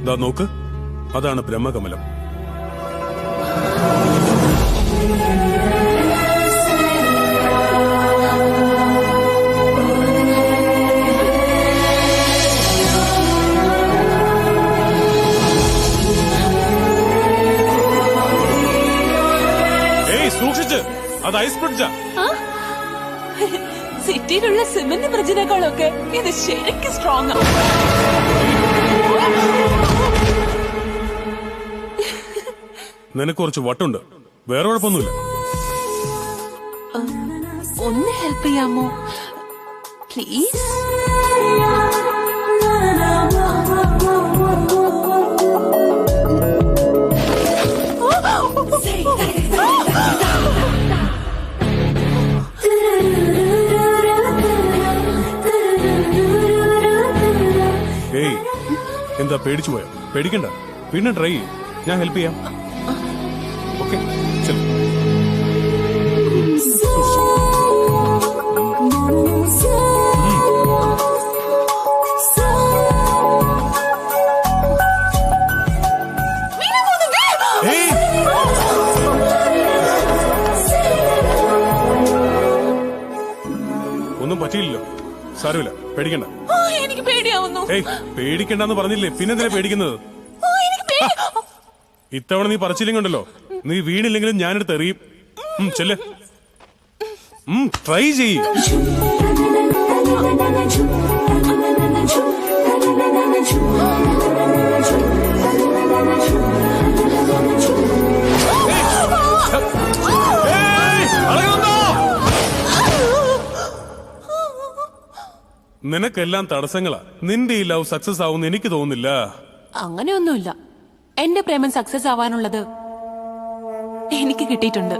ദാ നോക്ക്, അതാണ് ബ്രഹ്മകമലം. സൂക്ഷിച്ച്, അത് ഐസ് ബ്രിഡ്ജാ. സിറ്റിയിലുള്ള സിമന്റ് ബ്രിഡ്ജിനേക്കാളൊക്കെ ഇത് ശരിക്കും സ്ട്രോങ് ആണ്. നിനക്ക് കുറച്ച് വട്ടുണ്ട്, വേറെ കുഴപ്പമൊന്നുമില്ല. ഒന്ന് ഹെൽപ്പ് ചെയ്യാമോ പ്ലീസ്? ഏയ്, എന്താ പേടിച്ചു പോയോ? പേടിക്കണ്ട, പിന്നെ ട്രൈ ചെയ്യും, ഞാൻ ഹെൽപ്പ് ചെയ്യാം. ഓക്കെ, ശരി. ഒന്നും പറ്റിയില്ലല്ലോ, സാരമില്ല, പേടിക്കണ്ട. എനിക്ക് പേടിയാവുന്നു. ഏയ്, പേടിക്കണ്ടെന്ന് പറഞ്ഞില്ലേ, പിന്നെന്തിനാ പേടിക്കുന്നത്? ഇത്തവണ നീ പറിച്ചില്ലെങ്കിലുണ്ടല്ലോ, നീ വീണില്ലെങ്കിലും ഞാനെടുത്ത് എറിയും. ചെല്ല്, ട്രൈ ചെയ്യ്. നിനക്കെല്ലാം തടസ്സങ്ങളാ. നിന്റെ ഈ ലവ് സക്സസ് ആവുമെന്ന് എനിക്ക് തോന്നുന്നില്ല. അങ്ങനെയൊന്നുമില്ല, എന്റെ പ്രേമം സക്സസ് ആവാനുള്ളത് എനിക്ക് കിട്ടിയിട്ടുണ്ട്.